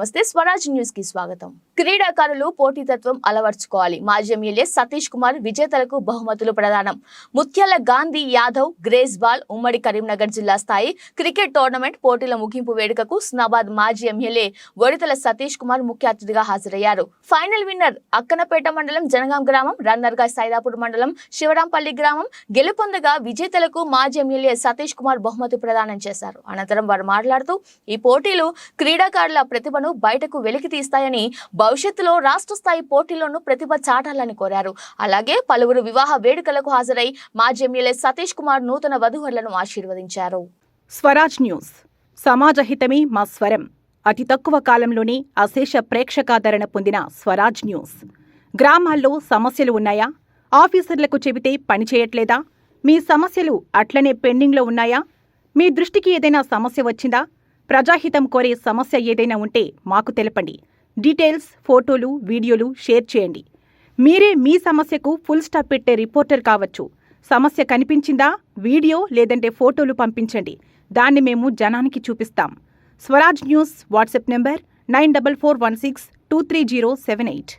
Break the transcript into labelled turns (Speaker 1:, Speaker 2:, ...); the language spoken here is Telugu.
Speaker 1: నమస్తే, స్వరాజ్ న్యూస్ కి స్వాగతం. క్రీడాకారులు పోటీతత్వం అలవర్చుకోవాలి. మాజీ ఎమ్మెల్యే సతీష్ కుమార్ విజేతలకు బహుమతులు ప్రదానం. ముత్యాల గాంధీ యాదవ్ గ్రేస్ బాల్ ఉమ్మడి కరీంనగర్ జిల్లా స్థాయి క్రికెట్ టోర్నమెంట్ పోటీల ముగింపు వేడుకకు స్నాబాద్ మాజీ ఎమ్మెల్యే వడితల సతీష్ కుమార్ ముఖ్య అతిథిగా హాజరయ్యారు. ఫైనల్ విన్నర్ అక్కనపేట మండలం జనగాం గ్రామం, రన్నర్ గా సైదాపూర్ మండలం శివరాంపల్లి గ్రామం గెలుపొందగా విజేతలకు మాజీ ఎమ్మెల్యే సతీష్ కుమార్ బహుమతి ప్రదానం చేశారు. అనంతరం వారు మాట్లాడుతూ ఈ పోటీలు క్రీడాకారుల ప్రతిభను బయటకు వెలికి తీస్తాయని, భవిష్యత్తులో రాష్ట్ర స్థాయి పోటీల్లోనూ ప్రతిభ చాటాలని కోరారు. అలాగే పలువురు వివాహ వేడుకలకు హాజరై మాజీ ఎమ్మెల్యే సతీష్ కుమార్ నూతన వధూవరులను ఆశీర్వదించారు.
Speaker 2: స్వరాజ్ న్యూస్, సమాజ హితమే మా స్వరం. అతి తక్కువ కాలంలోనే అశేష ప్రేక్షకాదరణ పొందిన స్వరాజ్ న్యూస్. గ్రామాల్లో సమస్యలు ఉన్నాయా? ఆఫీసర్లకు చెబితే పని చేయట్లేదా? మీ సమస్యలు అట్లనే పెండింగ్లో ఉన్నాయా? మీ దృష్టికి ఏదైనా సమస్య వచ్చిందా? ప్రజాహితం కోరే సమస్య ఏదైనా ఉంటే మాకు తెలపండి. డీటెయిల్స్, ఫోటోలు, వీడియోలు షేర్ చేయండి. మీరే మీ సమస్యకు ఫుల్ స్టాప్ పెట్టే రిపోర్టర్ కావచ్చు. సమస్య కనిపించిందా? వీడియో లేదంటే ఫోటోలు పంపించండి. దాన్ని మేము జనానికి చూపిస్తాం. Swaraj news WhatsApp number 9441623078.